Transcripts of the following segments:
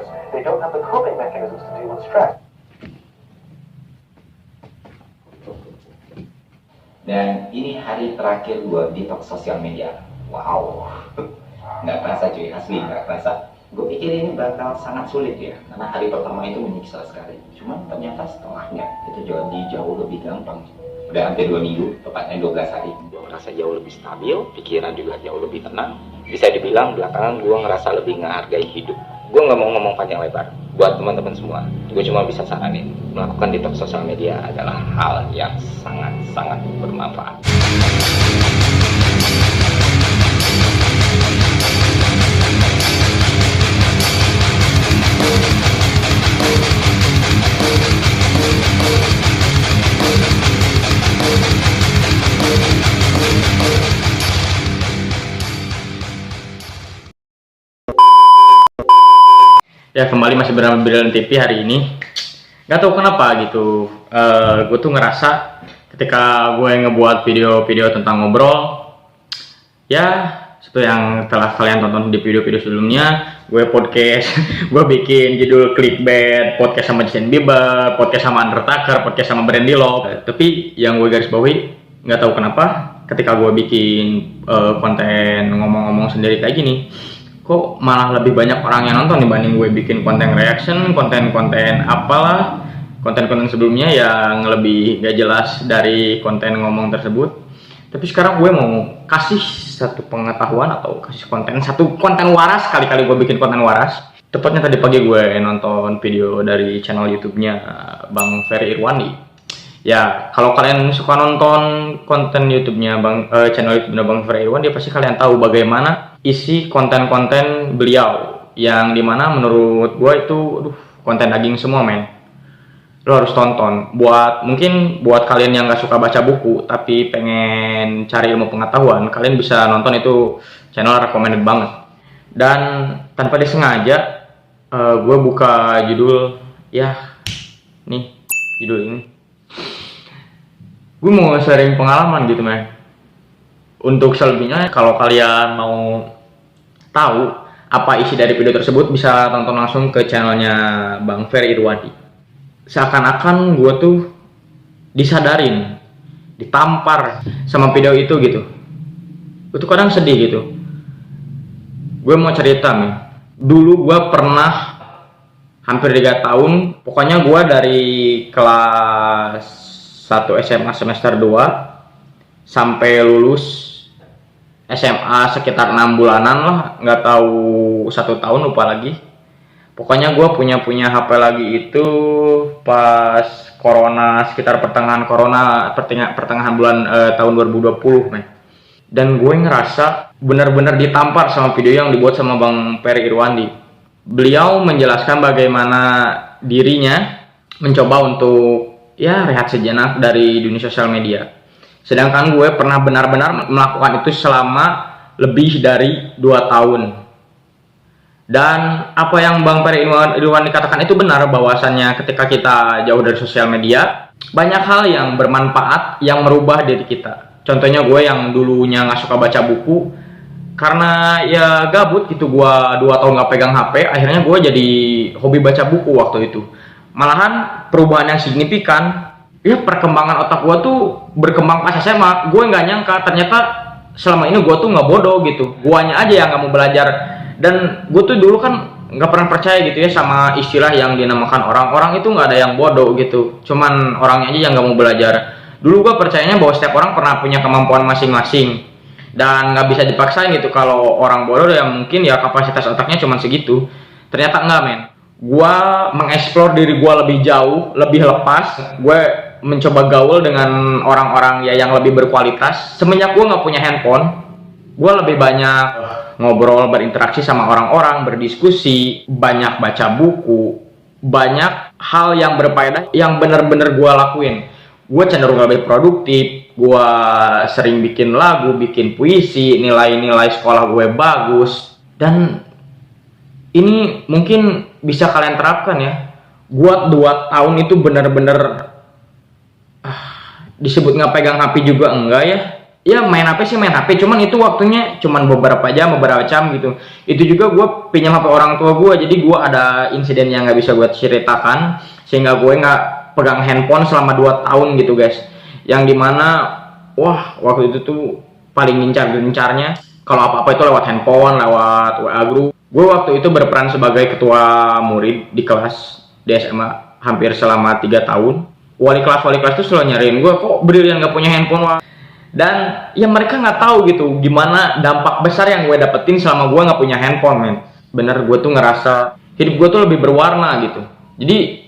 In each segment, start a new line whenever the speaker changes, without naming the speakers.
because they don't have the coping mechanisms to deal with stress.
Dan ini hari terakhir gue detox sosial media. Wow, nggak kerasa cuy, asli nggak kerasa. Gue pikir ini bakal sangat sulit ya, karena hari pertama itu menyiksa sekali. Cuman ternyata setelahnya itu jauh lebih gampang. Udah hampir 2 minggu, tepatnya 12 hari. Gue merasa jauh lebih stabil, pikiran juga jauh lebih tenang. Bisa dibilang belakangan gue ngerasa lebih menghargai hidup. Gue nggak mau ngomong panjang lebar. Buat teman-teman semua, gue cuma bisa saranin, melakukan detox sosial media adalah hal yang sangat-sangat bermanfaat.
Ya, kembali masih bersama Bilan TV hari ini. Gak tahu kenapa gitu, gue tuh ngerasa ketika gue ngebuat video-video tentang ngobrol, ya seperti yang telah kalian tonton di video-video sebelumnya, gue podcast, gue bikin judul clickbait, podcast sama Justin Bieber, podcast sama Undertaker, podcast sama Brandy Love. Tapi yang gue garis bawahi, nggak tahu kenapa ketika gue bikin konten ngomong-ngomong sendiri kayak gini, kok malah lebih banyak orang yang nonton dibanding gue bikin konten reaction, konten-konten apalah, konten-konten sebelumnya yang lebih gak jelas dari konten ngomong tersebut. Tapi sekarang gue mau kasih satu pengetahuan atau kasih satu konten waras, kali-kali gue bikin konten waras. Tepatnya tadi pagi gue nonton video dari channel YouTube-nya Bang Ferry Irwandi. Ya, kalau kalian suka nonton konten YouTube-nya channel YouTube-nya Bang Ferry Irwandi, pasti kalian tahu bagaimana isi konten-konten beliau yang dimana menurut gue itu konten daging semua, men. Lo harus tonton. Mungkin buat kalian yang gak suka baca buku tapi pengen cari ilmu pengetahuan, kalian bisa nonton itu, channel recommended banget. Dan tanpa disengaja gue buka judul, ya nih judul ini, gue mau sharing pengalaman gitu, men. Untuk selebihnya, kalau kalian mau tahu apa isi dari video tersebut, bisa tonton langsung ke channelnya Bang Ferry Irwandi. Seakan-akan gue tuh disadarin, ditampar sama video itu gitu. Gue tuh kadang sedih gitu. Gue mau cerita nih. Dulu gue pernah hampir 3 tahun, pokoknya gue dari kelas 1 SMA semester 2 sampai lulus SMA sekitar 6 bulanan lah, nggak tahu 1 tahun, lupa lagi. Pokoknya gue punya HP lagi itu pas corona, sekitar pertengahan bulan tahun 2020, men. Dan gue ngerasa benar-benar ditampar sama video yang dibuat sama Bang Ferry Irwandi. Beliau menjelaskan bagaimana dirinya mencoba untuk rehat sejenak dari dunia sosial media. Sedangkan gue pernah benar-benar melakukan itu selama lebih dari 2 tahun. Dan apa yang Bang Ferry Irwandi katakan itu benar, bahwasannya ketika kita jauh dari sosial media, banyak hal yang bermanfaat yang merubah diri kita. Contohnya gue yang dulunya nggak suka baca buku, karena ya gabut gitu, gue 2 tahun nggak pegang HP, akhirnya gue jadi hobi baca buku waktu itu. Malahan perubahan yang signifikan, ya perkembangan otak gue tuh berkembang pas SMA. Gue nggak nyangka ternyata selama ini gue tuh nggak bodoh gitu, guanya aja yang nggak mau belajar. Dan gue tuh dulu kan nggak pernah percaya gitu ya sama istilah yang dinamakan orang itu nggak ada yang bodoh gitu, cuman orangnya aja yang nggak mau belajar. Dulu gue percayanya bahwa setiap orang pernah punya kemampuan masing-masing dan nggak bisa dipaksain gitu. Kalau orang bodoh ya mungkin ya kapasitas otaknya cuman segitu. Ternyata enggak, men. Gue mengeksplor diri gue lebih jauh, lebih lepas. Gue mencoba gaul dengan orang-orang ya yang lebih berkualitas. Semenjak gue nggak punya handphone, gue lebih banyak ngobrol, berinteraksi sama orang-orang, berdiskusi, banyak baca buku, banyak hal yang berfaedah yang bener-bener gue lakuin. Gue cenderung lebih produktif, gue sering bikin lagu, bikin puisi, nilai-nilai sekolah gue bagus. Dan ini mungkin bisa kalian terapkan ya. Buat 2 tahun itu bener-bener disebut nggak pegang HP juga enggak ya. ya main HP sih main HP, cuman itu waktunya cuman beberapa jam gitu. Itu juga gue pinjam HP orang tua gue, jadi gue ada insiden yang nggak bisa gue ceritakan, sehingga gue nggak pegang handphone selama 2 tahun gitu guys. Yang dimana wah waktu itu tuh paling gencarnya kalau apa-apa itu lewat handphone, lewat WA group. Gue waktu itu berperan sebagai ketua murid di kelas di SMA hampir selama 3 tahun. Wali kelas tuh selalu nyariin gue, kok Brilian nggak punya handphone. Dan ya mereka nggak tahu gitu gimana dampak besar yang gue dapetin selama gue nggak punya handphone, men. Bener, gue tuh ngerasa hidup gue tuh lebih berwarna gitu. Jadi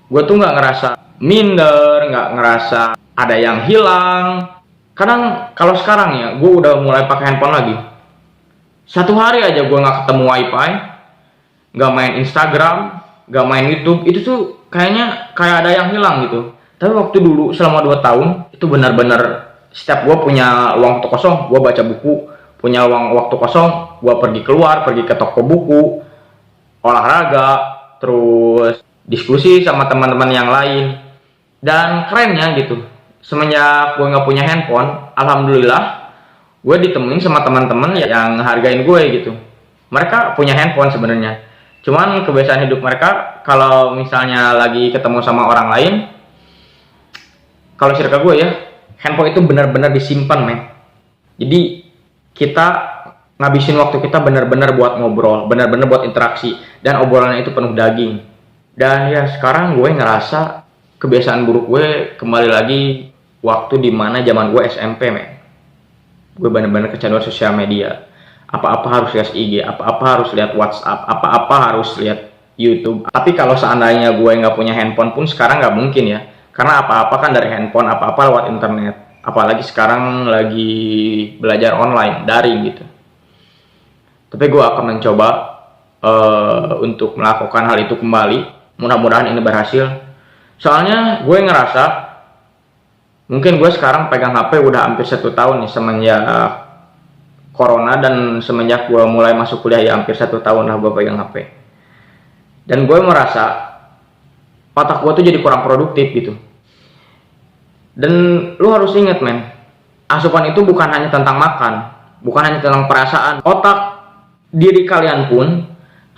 gue tuh nggak ngerasa minder, nggak ngerasa ada yang hilang. Kadang kalau sekarang ya gue udah mulai pakai handphone lagi, 1 hari aja gue nggak ketemu wifi, nggak main Instagram, nggak main YouTube, itu tuh kayaknya kayak ada yang hilang gitu. Tapi waktu dulu selama 2 tahun itu benar-benar setiap gue punya uang waktu kosong, gue baca buku. Punya uang waktu kosong, gue pergi keluar, pergi ke toko buku, olahraga, terus diskusi sama teman-teman yang lain. Dan kerennya gitu, semenjak gue nggak punya handphone, alhamdulillah, gue ditemuin sama teman-teman yang hargain gue gitu. Mereka punya handphone sebenarnya, cuman kebiasaan hidup mereka kalau misalnya lagi ketemu sama orang lain, kalau circle gue ya, handphone itu benar-benar disimpan, men. Jadi kita ngabisin waktu kita benar-benar buat ngobrol, benar-benar buat interaksi, dan obrolannya itu penuh daging. Dan ya sekarang gue ngerasa kebiasaan buruk gue kembali lagi waktu dimana zaman gue SMP, men. Gue benar-benar kecanduan sosial media. Apa-apa harus lihat IG, apa-apa harus lihat WhatsApp, apa-apa harus lihat YouTube. Tapi kalau seandainya gue nggak punya handphone pun sekarang nggak mungkin ya. Karena apa-apa kan dari handphone, apa-apa lewat internet. Apalagi sekarang lagi belajar online, daring gitu. Tapi gue akan mencoba untuk melakukan hal itu kembali. Mudah-mudahan ini berhasil. Soalnya gue ngerasa, mungkin gue sekarang pegang HP udah hampir 1 tahun nih semenjak Corona, dan semenjak gue mulai masuk kuliah ya hampir 1 tahun lah gue pegang HP. Dan gue merasa otak gue tuh jadi kurang produktif gitu. Dan lu harus inget, men, asupan itu bukan hanya tentang makan, bukan hanya tentang perasaan. Otak diri kalian pun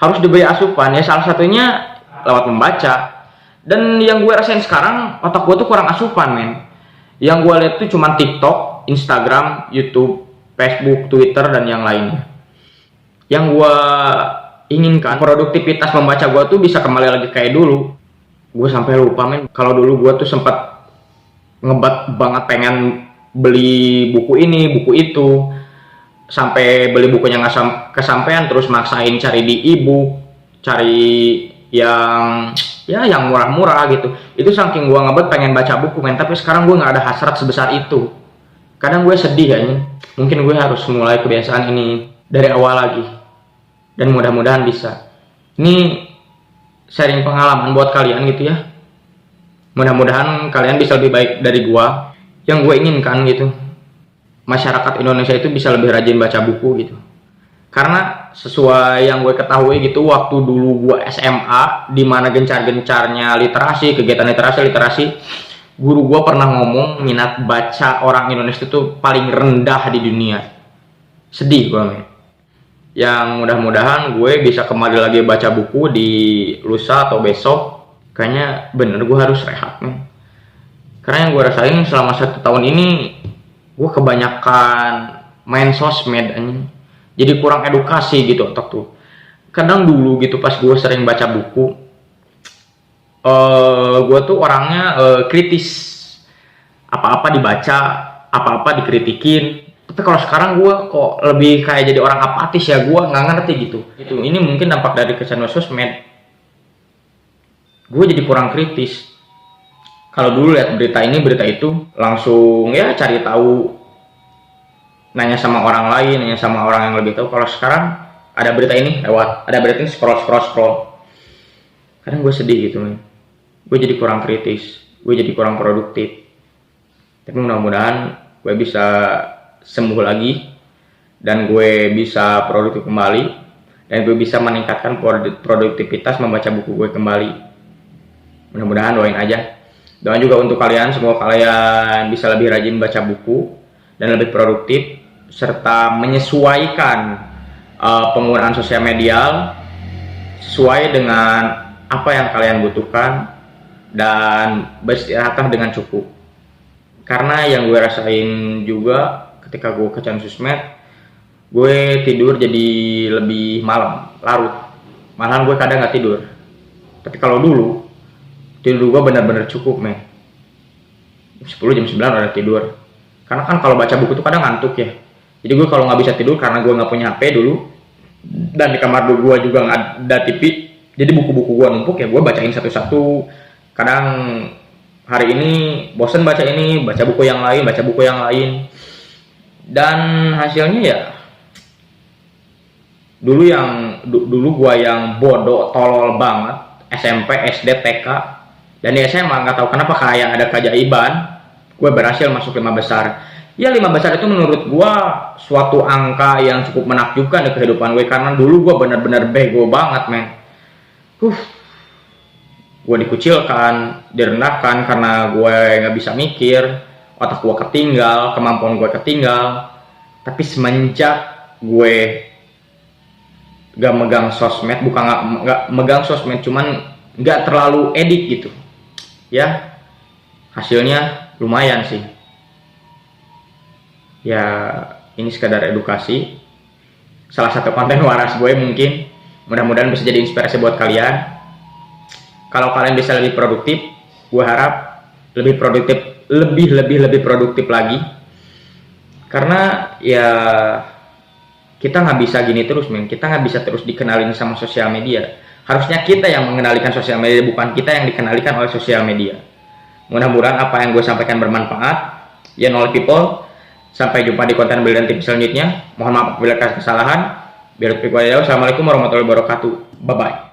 harus diberi asupan ya, salah satunya lewat membaca. Dan yang gue rasain sekarang, otak gue tuh kurang asupan, men. Yang gue lihat tuh cuma TikTok, Instagram, YouTube, Facebook, Twitter, dan yang lainnya. Yang gue inginkan produktivitas membaca gue tuh bisa kembali lagi kayak dulu. Gue sampai lupa, men, kalau dulu gue tuh sempat ngebat banget pengen beli buku ini, buku itu, sampai beli bukunya nggak kesampean, terus maksain cari di e-book, cari yang ya yang murah-murah gitu. Itu saking gue ngebet pengen baca buku, men. Tapi sekarang gue nggak ada hasrat sebesar itu. Kadang gue sedih kayaknya. Mungkin gue harus mulai kebiasaan ini dari awal lagi, dan mudah-mudahan bisa. Ini sharing pengalaman buat kalian gitu ya. Mudah-mudahan kalian bisa lebih baik dari gua. Yang gue inginkan gitu, masyarakat Indonesia itu bisa lebih rajin baca buku gitu. Karena sesuai yang gue ketahui gitu, waktu dulu gue SMA, di mana gencar-gencarnya literasi, kegiatan literasi, guru gue pernah ngomong minat baca orang Indonesia itu paling rendah di dunia. Sedih gue, men. Yang mudah-mudahan gue bisa kembali lagi baca buku di lusa atau besok. Kayaknya bener gue harus rehat, men. Karena yang gue rasain selama 1 tahun ini, gue kebanyakan main sosmed anjing. Jadi kurang edukasi gitu otak tuh. Kadang dulu gitu pas gue sering baca buku, gue tuh orangnya kritis. Apa-apa dibaca, apa-apa dikritikin. Tapi kalau sekarang gue kok lebih kayak jadi orang apatis ya, gue nggak ngerti gitu. Ini mungkin dampak dari kecanduan sosmed. Gue jadi kurang kritis. Kalau dulu lihat berita ini berita itu langsung ya cari tahu, nanya sama orang lain, nanya sama orang yang lebih tahu. Kalau sekarang ada berita ini lewat, ada berita ini scroll. Kadang gue sedih gitu, men. Gue jadi kurang kritis, gue jadi kurang produktif. Tapi mudah-mudahan gue bisa sembuh lagi, dan gue bisa produktif kembali, dan gue bisa meningkatkan produktivitas membaca buku gue kembali. Mudah-mudahan, doain aja. Doain juga untuk kalian, semoga kalian bisa lebih rajin baca buku, dan lebih produktif, serta menyesuaikan penggunaan sosial media sesuai dengan apa yang kalian butuhkan, dan beristirahatlah dengan cukup. Karena yang gue rasain juga ketika gue kecanduan sosmed, gue tidur jadi lebih malam, larut. Malahan gue kadang nggak tidur. Tapi kalau dulu, tidur gue benar-benar cukup, men. 10 jam 9 udah tidur. Karena kan kalau baca buku tuh kadang ngantuk ya. Jadi gue kalau nggak bisa tidur karena gue nggak punya HP dulu, dan di kamar gue juga nggak ada TV, jadi buku-buku gue numpuk ya, gue bacain satu-satu. Kadang hari ini bosen baca ini, baca buku yang lain, dan hasilnya ya dulu gue yang bodoh tolol banget SMP, SD, TK, dan di SMA nggak tahu kenapa kayak ada keajaiban gue berhasil masuk 5 besar. Ya 5 besar itu menurut gue suatu angka yang cukup menakjubkan di kehidupan gue, karena dulu gue benar-benar bego banget, men. Gue dikucilkan, direndahkan karena gue nggak bisa mikir, otak gue ketinggal, kemampuan gue ketinggal. Tapi semenjak gue gak megang sosmed, bukan nggak megang sosmed, cuman nggak terlalu edik gitu, ya hasilnya lumayan sih. Ya ini sekadar edukasi, salah satu konten waras gue mungkin, mudah-mudahan bisa jadi inspirasi buat kalian. Kalau kalian bisa lebih produktif, gue harap lebih produktif lagi. Karena ya kita nggak bisa gini terus, men. Kita nggak bisa terus dikenalin sama sosial media. Harusnya kita yang mengenalikan sosial media, bukan kita yang dikenalikan oleh sosial media. Mudah-mudahan apa yang gue sampaikan bermanfaat. Ya, Knowledge People. Sampai jumpa di konten Brilliant Tips selanjutnya. Mohon maaf apabila ada kesalahan. Assalamualaikum warahmatullahi wabarakatuh. Bye-bye.